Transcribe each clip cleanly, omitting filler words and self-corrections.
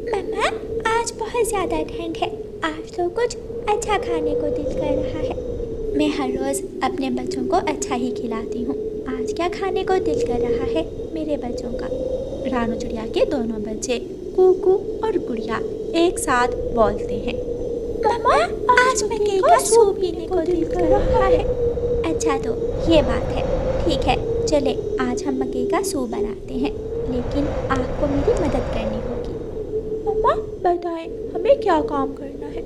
मम्मा, आज बहुत ज़्यादा ठंड है। आज तो कुछ अच्छा खाने को दिल कर रहा है। मैं हर रोज़ अपने बच्चों को अच्छा ही खिलाती हूँ। आज क्या खाने को दिल कर रहा है मेरे बच्चों का? रानू चिड़िया के दोनों बच्चे कूकू और गुड़िया एक साथ बोलते हैं। मम्मा, आज मकई का सूप पीने को दिल कर रहा है। अच्छा तो ये बात है। ठीक है, चले आज हम मकई का सूप बनाते हैं, लेकिन आपको मेरी मदद करनी होगी। मम्मा बताएं, हमें क्या काम करना है?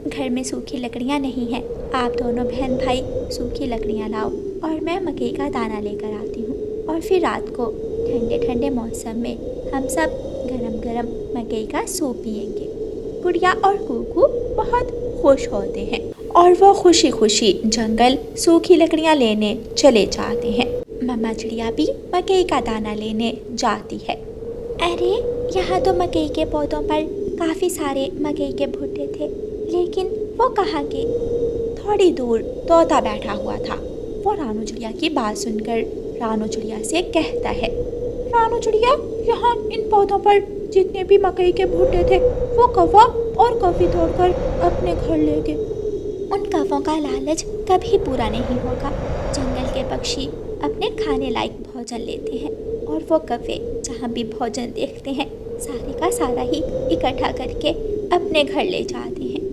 घर में सूखी लकड़ियाँ नहीं हैं। आप दोनों बहन भाई सूखी लकड़ियाँ लाओ और मैं मकई का दाना लेकर आती हूँ। और फिर रात को ठंडे ठंडे मौसम में हम सब गरम गरम मकई का सूप पियेंगे। गुड़िया और कूकू बहुत खुश होते हैं और वो खुशी खुशी जंगल सूखी लकड़ियाँ लेने चले जाते हैं। मम्मा चिड़िया भी मकई का दाना लेने जाती है। अरे, यहाँ तो मकई के पौधों पर काफ़ी सारे मकई के भुट्टे थे, लेकिन वो कहाँ गए? थोड़ी दूर तोता बैठा हुआ था। वो रानू चिड़िया की बात सुनकर रानू चिड़िया से कहता है, रानू चिड़िया, यहाँ इन पौधों पर जितने भी मकई के भुट्टे थे वो कौवा और कौवी तोड़कर अपने घर ले गए। उन कौवों का लालच कभी पूरा नहीं होगा। जंगल के पक्षी अपने खाने लायक भोजन लेते हैं और वो कौवे जहाँ भी भोजन देखते हैं सारे का सारा ही इकट्ठा करके अपने घर ले जाते हैं।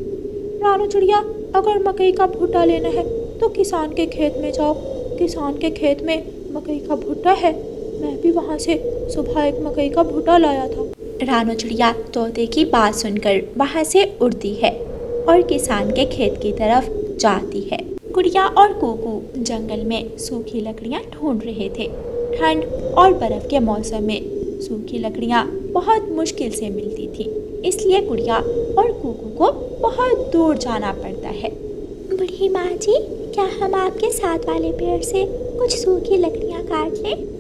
रानू चिड़िया, अगर मकई का भुट्टा लेना है तो किसान के खेत में जाओ। किसान के खेत में मकई का भुट्टा है। मैं भी वहाँ से सुबह एक मकई का भुट्टा लाया था। रानू चिड़िया तोते की बात सुनकर वहाँ से उड़ती है और किसान के खेत की तरफ जाती है। गुड़िया और कूकू जंगल में सूखी लकड़ियाँ ढूंढ रहे थे। ठंड और बर्फ के मौसम में सूखी लकड़ियाँ बहुत मुश्किल से मिलती थी, इसलिए गुड़िया और कूकू को बहुत दूर जाना पड़ता है। बूढ़ी माँ जी, क्या हम आपके साथ वाले पेड़ से कुछ सूखी लकड़ियाँ काट लें?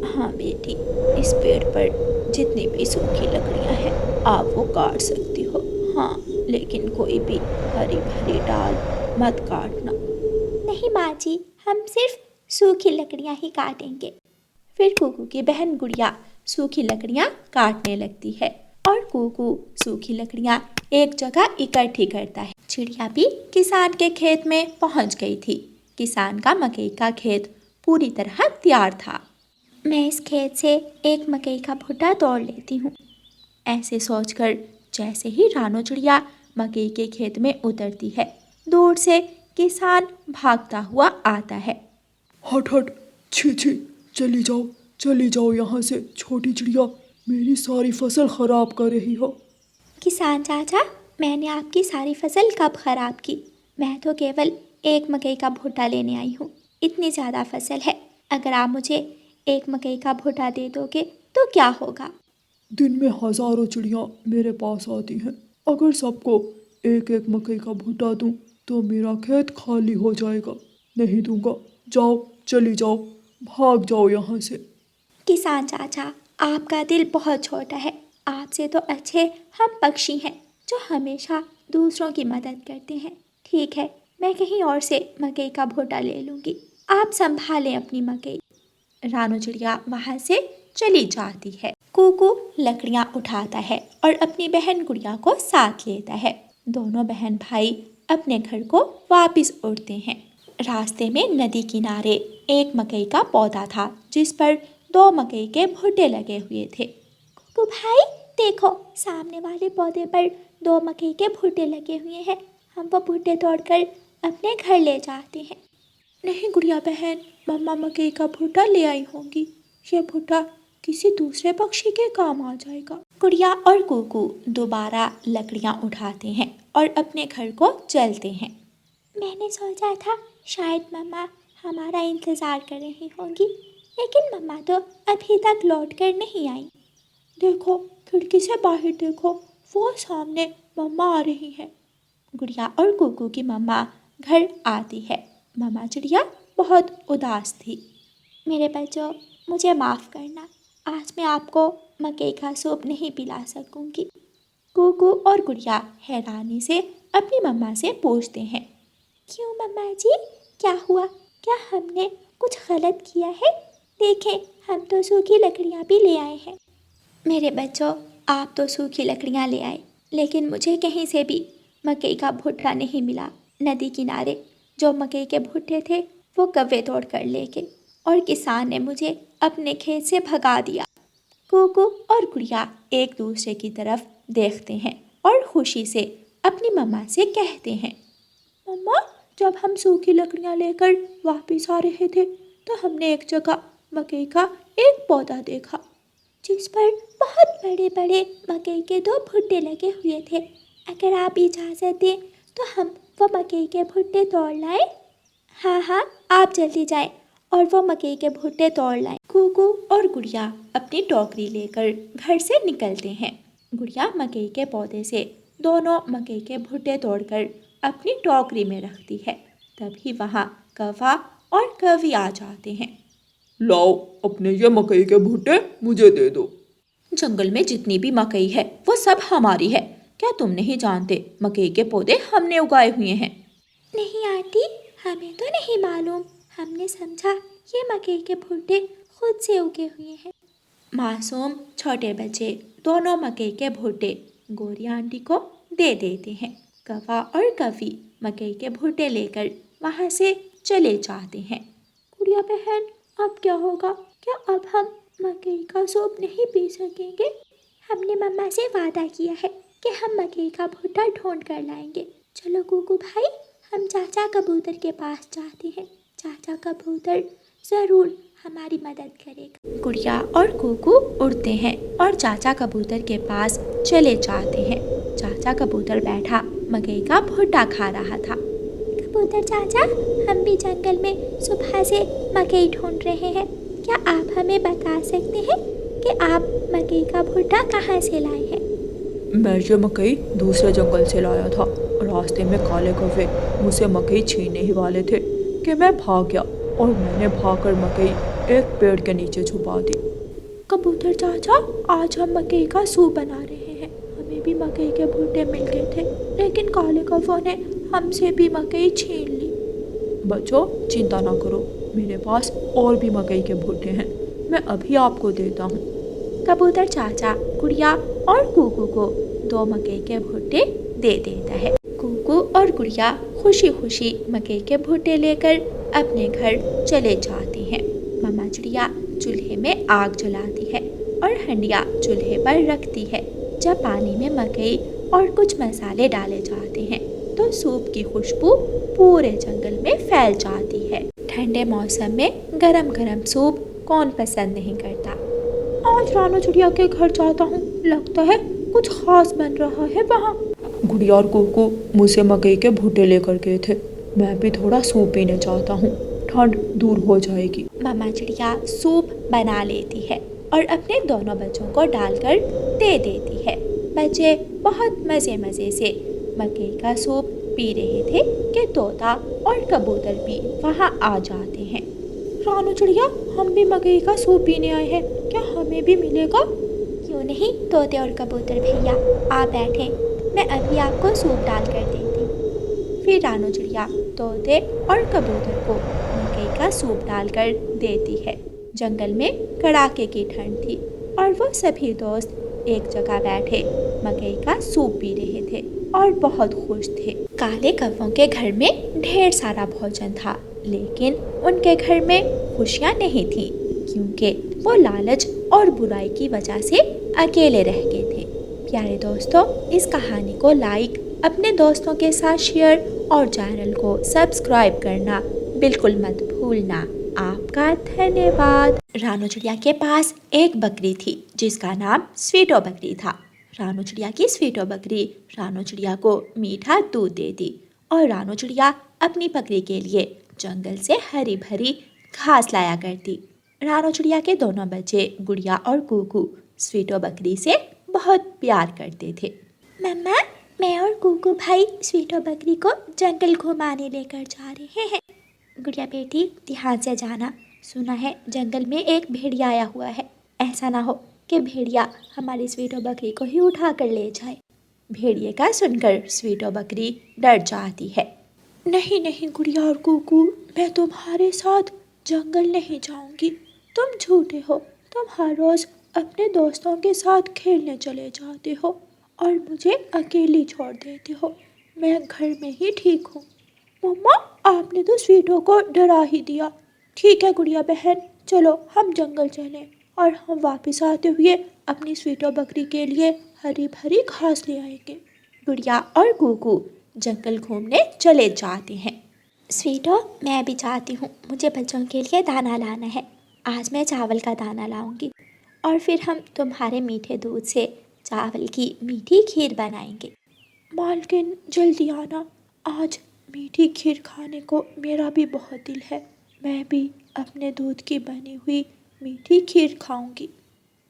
हाँ बेटी, इस पेड़ पर जितनी भी सूखी लकड़ियाँ हैं आप वो काट सकती हो। हाँ, लेकिन कोई भी हरी भरी डाल मत काटना। नहीं माँ जी, हम सिर्फ सूखी लकड़ियाँ ही काटेंगे। फिर कूकू की बहन गुड़िया सूखी लकड़ियाँ काटने लगती है और कूकू सूखी लकड़ियाँ एक जगह इकट्ठी करता है। चिड़िया भी किसान के खेत में पहुँच गई थी। किसान का मकई का खेत पूरी तरह तैयार था। मैं इस खेत से एक मकई का भुट्टा तोड़ लेती हूँ। ऐसे सोचकर जैसे ही रानू चिड़िया मकई के खेत में उतरती है, दूर से किसान भागता हुआ आता है। हट हट, छी छी, चली जाओ यहाँ से छोटी चिड़िया, मेरी सारी फसल खराब कर रही हो। किसान चाचा, मैंने आपकी सारी फसल कब खराब की? मैं तो केवल एक मकई का भुट्टा लेने आई हूँ। इतनी ज़्यादा फसल है, अगर आप मुझे एक मकई का भुट्टा दे दोगे तो क्या होगा? दिन में हजारों चिड़िया मेरे पास आती हैं। अगर सबको एक एक मकई का भुट्टा दूं तो मेरा खेत खाली हो जाएगा। नहीं दूंगा, जाओ, चली जाओ, भाग जाओ यहाँ से। किसान चाचा, आपका दिल बहुत छोटा है। आपसे तो अच्छे हम पक्षी हैं जो हमेशा दूसरों की मदद करते हैं। ठीक है, मैं कहीं और से मकई का भुट्टा ले लूँगी। आप संभालें अपनी मकई। रानू चिड़िया वहाँ से चली जाती है। कूकू लकड़ियाँ उठाता है और अपनी बहन गुड़िया को साथ लेता है। दोनों बहन भाई अपने घर को वापस उड़ते हैं। रास्ते में नदी किनारे एक मकई का पौधा था जिस पर 2 मकई के भुट्टे लगे हुए थे। कूकू भाई, देखो, सामने वाले पौधे पर 2 मकई के भुट्टे लगे हुए हैं। हम वो भुट्टे तोड़कर अपने घर ले जाते हैं। नहीं गुड़िया बहन, मम्मा मकई का भुट्टा ले आई होंगी। ये भुट्टा किसी दूसरे पक्षी के काम आ जाएगा। गुड़िया और कूकू दोबारा लकड़ियाँ उठाते हैं और अपने घर को चलते हैं। मैंने सोचा था शायद मम्मा हमारा इंतज़ार कर रही होंगी, लेकिन मम्मा तो अभी तक लौट कर नहीं आई। देखो, खिड़की से बाहर देखो, वो सामने मम्मा आ रही है। गुड़िया और कूकू की मम्मा घर आती है। मम्मा चिड़िया बहुत उदास थी। मेरे बच्चों, मुझे माफ़ करना, आज मैं आपको मकई का सूप नहीं पिला सकूंगी। कूकू और गुड़िया हैरानी से अपनी मम्मा से पूछते हैं, क्यों मम्मा जी, क्या हुआ? क्या हमने कुछ गलत किया है? देखें, हम तो सूखी लकड़ियाँ भी ले आए हैं। मेरे बच्चों, आप तो सूखी लकड़ियाँ ले आए, लेकिन मुझे कहीं से भी मकई का भुट्टा नहीं मिला। नदी किनारे जो मकई के भुट्टे थे वो कौवे तोड़ कर ले गए और किसान ने मुझे अपने खेत से भगा दिया। कुकू और गुड़िया एक दूसरे की तरफ देखते हैं और खुशी से अपनी मम्मा से कहते हैं, मम्मा, जब हम सूखी लकड़ियाँ लेकर वापस आ रहे थे तो हमने एक जगह मकई का एक पौधा देखा जिस पर बहुत बड़े बड़े मकई के 2 भुट्टे लगे हुए थे। अगर आप इजाज़त दें तो हम वो मकई के भुट्टे तोड़ लाएं। हाँ हाँ, आप जल्दी जाएं और वो मकई के भुट्टे तोड़ लाएं। कुकू और गुड़िया अपनी टोकरी लेकर घर से निकलते हैं। गुड़िया मकई के पौधे से दोनों मकई के भुट्टे तोड़कर अपनी टोकरी में रखती है। तभी वहाँ कौवा और कौवी आ जाते हैं। लाओ, अपने ये मकई के भुट्टे मुझे दे दो। जंगल में जितनी भी मकई है वो सब हमारी है। क्या तुम नहीं जानते, मकई के पौधे हमने उगाए हुए हैं। नहीं आंटी, हमें तो नहीं मालूम। हमने समझा ये मकई के भुट्टे खुद से उगे हुए हैं। मासूम छोटे बच्चे दोनों मकई के भुट्टे गोरी आंटी को दे देते हैं। कौवा और कौवी मकई के भुट्टे लेकर वहाँ से चले जाते हैं। गुड़िया बहन, अब क्या होगा? क्या अब हम मकई का सूप नहीं पी सकेंगे? हमने मम्मा से वादा किया है कि हम मकई का भुट्टा ढूंढ कर लाएंगे। चलो कुकू भाई, हम चाचा कबूतर के पास जाते हैं। चाचा कबूतर ज़रूर हमारी मदद करेगा। गुड़िया और कुकू उड़ते हैं और चाचा कबूतर के पास चले जाते हैं। चाचा कबूतर बैठा मकई का भुट्टा खा रहा था। कबूतर चाचा, हम भी जंगल में सुबह से मकई ढूंढ रहे हैं। क्या आप हमें बता सकते हैं कि आप मकई का भुट्टा कहाँ से लाए हैं? मैं ये मकई दूसरे जंगल से लाया था। रास्ते में काले कौवे मुझसे मकई छीनने ही वाले थे कि मैं भाग गया और मैंने भागकर मकई एक पेड़ के नीचे छुपा दी। कबूतर चाचा, आज हम मकई का सूप बना रहे हैं। हमें भी मकई के भुट्टे मिल गए थे, लेकिन काले कौवों ने हमसे भी मकई छीन ली। बच्चों, चिंता ना करो, मेरे पास और भी मकई के भुट्टे हैं, मैं अभी आपको देता हूँ। कबूतर चाचा गुड़िया और कुकू को 2 मकई के भुट्टे दे देता है। कुकू और गुड़िया खुशी खुशी मकई के भुट्टे लेकर अपने घर चले जाते हैं। मम्मा चिड़िया चूल्हे में आग जलाती है और हंडिया चूल्हे पर रखती है। जब पानी में मकई और कुछ मसाले डाले जाते हैं तो सूप की खुशबू पूरे जंगल में फैल जाती है। ठंडे मौसम में गरम गरम सूप कौन पसंद नहीं करता। आज रानू चिड़िया के घर जाता हूँ, लगता है कुछ खास बन रहा है वहाँ। गुड़िया और कुकू मुझसे मकई के भुट्टे लेकर गए थे। मैं भी थोड़ा सूप पीने चाहता हूँ, ठंड दूर हो जाएगी। मामा चिड़िया सूप बना लेती है और अपने दोनों बच्चों को डालकर दे देती है। बच्चे बहुत मज़े मज़े से मकई का सूप पी रहे थे कि तोता और कबूतर भी वहाँ आ जाते हैं। रानू चिड़िया, हम भी मकई का सूप पीने आए हैं, क्या हमें भी मिलेगा? क्यों नहीं तोते और कबूतर भैया, आप बैठे, मैं अभी आपको सूप डाल कर देती हूँ। फिर रानू चिड़िया तोते और कबूतर को मकई का सूप डालकर देती है। जंगल में कड़ाके की ठंड थी और वो सभी दोस्त एक जगह बैठे मकई का सूप पी रहे थे और बहुत खुश थे। काले कौवों के घर में ढेर सारा भोजन था, लेकिन उनके घर में खुशियाँ नहीं थीं, क्योंकि वो लालच और बुराई की वजह से अकेले रह गए थे। प्यारे दोस्तों, इस कहानी को लाइक, अपने दोस्तों के साथ शेयर और चैनल को सब्सक्राइब करना बिल्कुल मत भूलना। आपका धन्यवाद। रानू चिड़िया के पास एक बकरी थी जिसका नाम स्वीटो बकरी था। रानू चिड़िया की स्वीटो बकरी रानू चिड़िया को मीठा दूध देती और रानू चिड़िया अपनी बकरी के लिए जंगल से हरी भरी घास लाया करती। रानू चिड़िया के दोनों बच्चे गुड़िया और कुकू स्वीटो बकरी से बहुत प्यार करते थे। मम्मा, मैं और कुकू भाई स्वीटो बकरी को जंगल घुमाने लेकर जा रहे हैं। गुड़िया बेटी, ध्यान से जाना, सुना है जंगल में एक भेड़िया आया हुआ है। ऐसा ना हो कि भेड़िया हमारी स्वीटो बकरी को ही उठा कर ले जाए। भेड़िए का सुनकर स्वीटो बकरी डर जाती है। नहीं नहीं गुड़िया और कुकू, मैं तुम्हारे साथ जंगल नहीं जाऊंगी। तुम झूठे हो, तुम हर रोज़ अपने दोस्तों के साथ खेलने चले जाते हो और मुझे अकेली छोड़ देते हो। मैं घर में ही ठीक हूँ। मम्मा, आपने तो स्वीटो को डरा ही दिया। ठीक है गुड़िया बहन, चलो हम जंगल चलें और हम वापस आते हुए अपनी स्वीटो बकरी के लिए हरी भरी घास ले आएंगे। गुड़िया और गुगू जंगल घूमने चले जाते हैं। स्वीटो, मैं भी चाहती हूँ, मुझे बच्चों के लिए दाना लाना है। आज मैं चावल का दाना लाऊंगी और फिर हम तुम्हारे मीठे दूध से चावल की मीठी खीर बनाएंगे। मालकिन जल्दी आना, आज मीठी खीर खाने को मेरा भी बहुत दिल है। मैं भी अपने दूध की बनी हुई मीठी खीर खाऊंगी।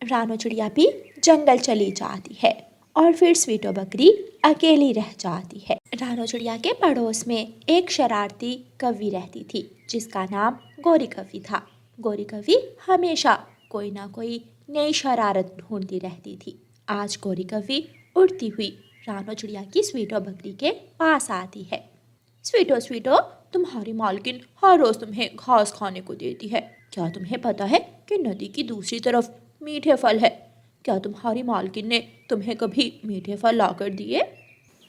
रानो चिड़िया भी जंगल चली जाती है और फिर स्वीटो बकरी अकेली रह जाती है। रानो चिड़िया के पड़ोस में एक शरारती कौवी रहती थी जिसका नाम गोरी कौवी था। गोरी कौवी हमेशा कोई ना कोई नई शरारत ढूंढती रहती थी। आज गोरी कौवी उड़ती हुई रानो चिड़िया की स्वीटो बकरी के पास आती है। स्वीटो स्वीटो, तुम्हारी मालकिन हर रोज तुम्हें घास खाने को देती है। क्या तुम्हें पता है कि नदी की दूसरी तरफ मीठे फल है? क्या तुम्हारी मालकिन ने तुम्हें कभी मीठे फल लाकर दिए?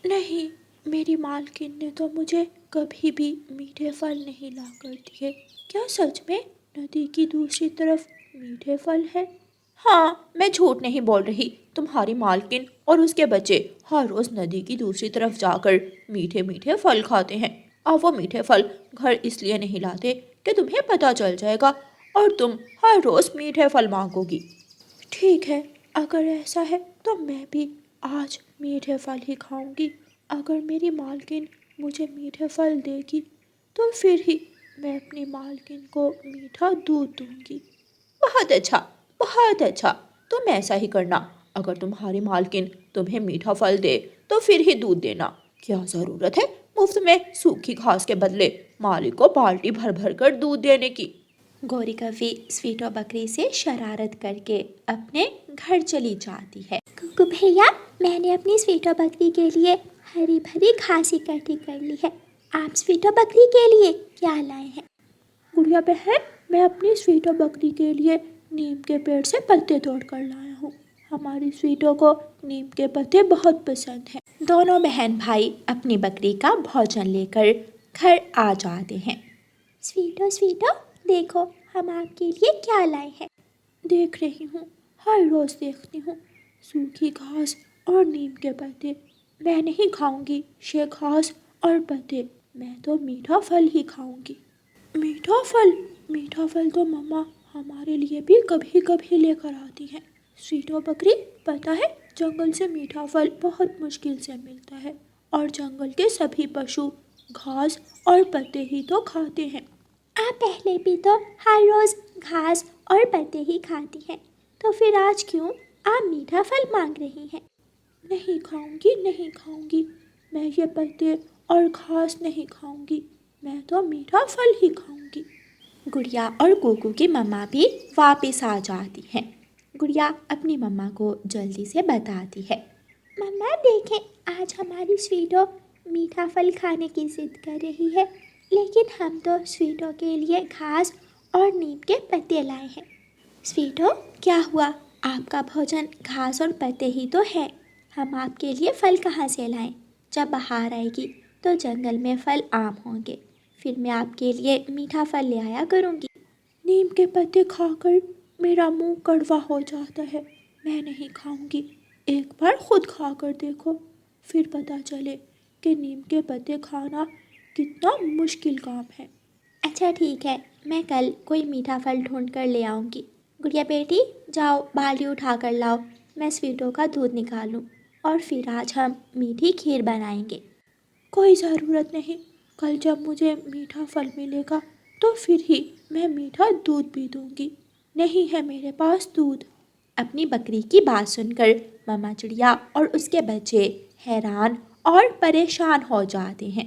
नहीं, मेरी मालकिन ने तो मुझे कभी भी मीठे फल नहीं लाकर दिए। क्या सच में नदी की दूसरी तरफ मीठे फल है? हाँ, मैं झूठ नहीं बोल रही। तुम्हारी मालकिन और उसके बच्चे हर रोज नदी की दूसरी तरफ जाकर मीठे मीठे फल खाते हैं। और वो मीठे फल घर इसलिए नहीं लाते कि तुम्हें पता चल जाएगा और तुम हर रोज मीठे फल मांगोगी। ठीक है, अगर ऐसा है तो मैं भी आज मीठे फल ही खाऊंगी। अगर मेरी मालकिन मुझे मीठे फल देगी तो फिर ही मैं अपनी मालकिन को मीठा दूध दूंगी। बहुत अच्छा, बहुत अच्छा, तुम ऐसा ही करना। अगर तुम्हारी मालकिन तुम्हें मीठा फल दे तो फिर ही दूध देना। क्या ज़रूरत है मुफ्त में सूखी घास के बदले मालिक को बाल्टी भर भर कर दूध देने की। गोरी कौवी स्वीटो बकरी से शरारत करके अपने घर चली जाती है। कुकू भैया, मैंने अपनी स्वीटो बकरी के लिए हरी भरी घास इकट्ठी कर ली है। आप स्वीटो बकरी के लिए क्या लाए हैं? गुड़िया बहन, मैं अपनी स्वीटो बकरी के लिए नीम के पेड़ से पत्ते तोड़ कर लाया हूँ। हमारी स्वीटो को नीम के पत्ते बहुत पसंद हैं। दोनों बहन भाई अपनी बकरी का भोजन लेकर घर आ जाते हैं। स्वीटो स्वीटो, देखो हम आपके लिए क्या लाए हैं। देख रही हूँ, हर रोज़ देखती हूँ, सूखी घास और नीम के पत्ते। मैं नहीं खाऊंगी ये घास और पत्ते, मैं तो मीठा फल ही खाऊंगी। मीठा फल? मीठा फल तो मम्मा हमारे लिए भी कभी कभी लेकर आती हैं। स्वीटो बकरी, पता है जंगल से मीठा फल बहुत मुश्किल से मिलता है और जंगल के सभी पशु घास और पत्ते ही तो खाते हैं। आप पहले भी तो हर रोज़ घास और पत्ते ही खाती हैं, तो फिर आज क्यों आप मीठा फल मांग रही हैं? नहीं खाऊंगी, नहीं खाऊंगी, मैं ये पत्ते और घास नहीं खाऊंगी, मैं तो मीठा फल ही खाऊंगी। गुड़िया और कुकू की मम्मा भी वापस आ जाती हैं। गुड़िया अपनी मम्मा को जल्दी से बताती है। मम्मा देखें, आज हमारी स्वीटो मीठा फल खाने की जिद कर रही है, लेकिन हम तो स्वीटो के लिए घास और नीम के पत्ते लाए हैं। स्वीटो, क्या हुआ? आपका भोजन घास और पत्ते ही तो है। हम आपके लिए फल कहाँ से लाएं? जब बाहर आएगी तो जंगल में फल आम होंगे, फिर मैं आपके लिए मीठा फल ले आया करूँगी। नीम के पत्ते खाकर मेरा मुंह कड़वा हो जाता है, मैं नहीं खाऊंगी। एक बार खुद खाकर देखो, फिर पता चले कि नीम के पत्ते खाना कितना मुश्किल काम है। अच्छा ठीक है, मैं कल कोई मीठा फल ढूंढ कर ले आऊँगी। गुड़िया बेटी, जाओ बाल्टी उठा कर लाओ, मैं स्वीटो का दूध निकालूं और फिर आज हम मीठी खीर बनाएंगे। कोई ज़रूरत नहीं, कल जब मुझे मीठा फल मिलेगा तो फिर ही मैं मीठा दूध पी दूँगी। नहीं है मेरे पास दूध। अपनी बकरी की बात सुनकर मम्मा चिड़िया और उसके बच्चे हैरान और परेशान हो जाते हैं।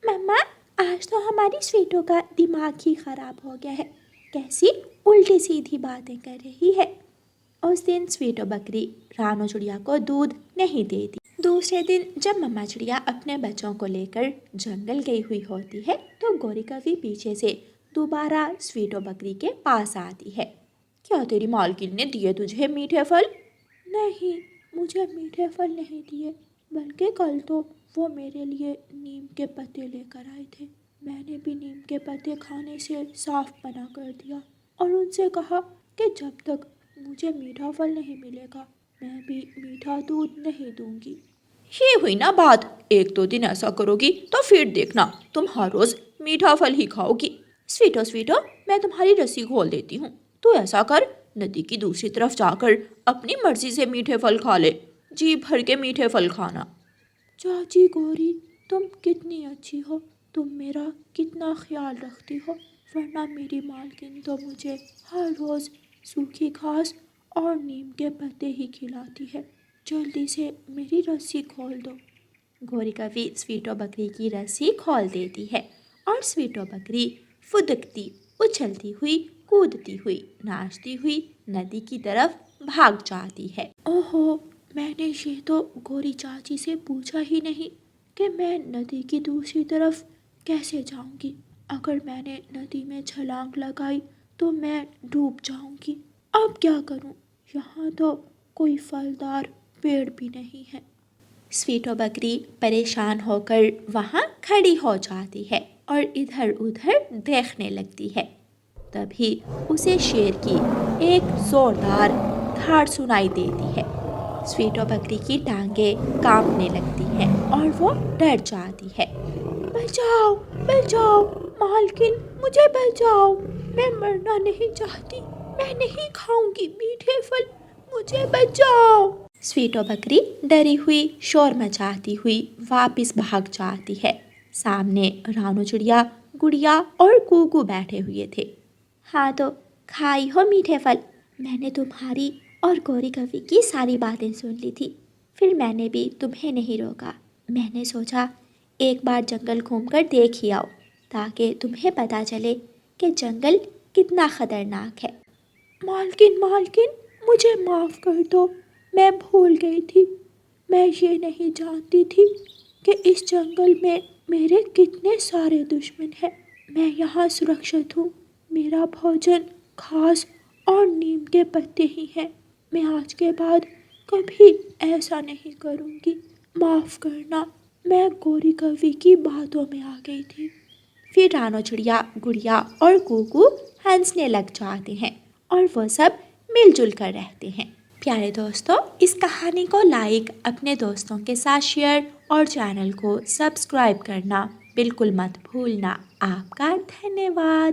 मम्मा, आज तो हमारी स्वीटो का दिमाग ही ख़राब हो गया है, कैसी उल्टी सीधी बातें कर रही है। उस दिन स्वीटो बकरी रानो चिड़िया को दूध नहीं देती। दूसरे दिन जब मम्मा चिड़िया अपने बच्चों को लेकर जंगल गई हुई होती है तो गोरी कौवी पीछे से दोबारा स्वीटो बकरी के पास आती है। کیا تیری مالکن نے دیے تجھے میٹھے پھل؟ نہیں، مجھے میٹھے پھل نہیں دیے، بلکہ کل تو وہ میرے لیے نیم کے پتے لے کر آئے تھے۔ میں نے بھی نیم کے پتے کھانے سے صاف منع کر دیا اور ان سے کہا کہ جب تک مجھے میٹھا پھل نہیں ملے گا میں بھی میٹھا دودھ نہیں دوں گی۔ یہ ہوئی نا بات، ایک دو دن ایسا کرو گی تو پھر دیکھنا تم ہر روز میٹھا پھل ہی کھاؤ گی۔ سویٹو میں تمہاری رسی کھول دیتی ہوں، تو ایسا کر ندی کی دوسری طرف جا کر اپنی مرضی سے میٹھے پھل کھا لے، جی بھر کے میٹھے پھل کھانا۔ چاچی گوری تم کتنی اچھی ہو، تم میرا کتنا خیال رکھتی ہو، ورنہ میری مالکن تو مجھے ہر روز سوکھی گھاس اور نیم کے پتے ہی کھلاتی ہے۔ جلدی سے میری رسی کھول دو۔ گوری کوی سویٹو بکری کی رسی کھول دیتی ہے اور سویٹو بکری فدکتی، اچھلتی ہوئی، کودتی ہوئی، ناچتی ہوئی ندی کی طرف بھاگ جاتی ہے۔ اوہو، میں نے یہ تو گوری چاچی سے پوچھا ہی نہیں کہ میں ندی کی دوسری طرف کیسے جاؤں گی۔ اگر میں نے ندی میں چھلانگ لگائی تو میں ڈوب جاؤں گی۔ اب کیا کروں؟ یہاں تو کوئی پھلدار پیڑ بھی نہیں ہے۔ سویٹو بکری پریشان ہو کر وہاں کھڑی ہو جاتی ہے اور ادھر ادھر دیکھنے لگتی ہے۔ تبھی اسے شیر کی ایک زوردار دھاڑ سنائی دیتی ہے۔ سویٹو بکری کی ٹانگیں کانپنے لگتی ہیں اور وہ ڈر جاتی ہے۔ بچاؤ بچاؤ، مالکن مجھے بچاؤ، میں مرنا نہیں چاہتی، میں نہیں کھاؤں گی میٹھے پھل، مجھے بچاؤ۔ سویٹو بکری ڈری ہوئی شور مچاتی ہوئی واپس بھاگ جاتی ہے۔ سامنے رانو چڑیا، گڑیا اور کوکو بیٹھے ہوئے تھے۔ ہاں تو کھائی ہو میٹھے پھل؟ میں نے تمہاری اور گوری کوی کی ساری باتیں سن لی تھی، پھر میں نے بھی تمہیں نہیں روکا۔ میں نے سوچا ایک بار جنگل گھوم کر دیکھ ہی آؤ تاکہ تمہیں پتہ چلے کہ جنگل کتنا خطرناک ہے۔ مالکن مجھے معاف کر دو، میں بھول گئی تھی، میں یہ نہیں جانتی تھی کہ اس جنگل میں میرے کتنے سارے دشمن ہیں۔ میں یہاں سرکشت ہوں، میرا بھوجن گھاس اور نیم کے پتے ہی ہیں۔ میں آج کے بعد کبھی ایسا نہیں کروں گی، معاف کرنا، میں گوری کوی کی باتوں میں آ گئی تھی۔ پھر رانو چڑیا، گڑیا اور کوکو ہنسنے لگ جاتے ہیں اور وہ سب مل جل کر رہتے ہیں۔ پیارے دوستوں، اس کہانی کو لائک، اپنے دوستوں کے ساتھ شیئر اور چینل کو سبسکرائب کرنا بالکل مت بھولنا۔ آپ کا دھنیہ واد۔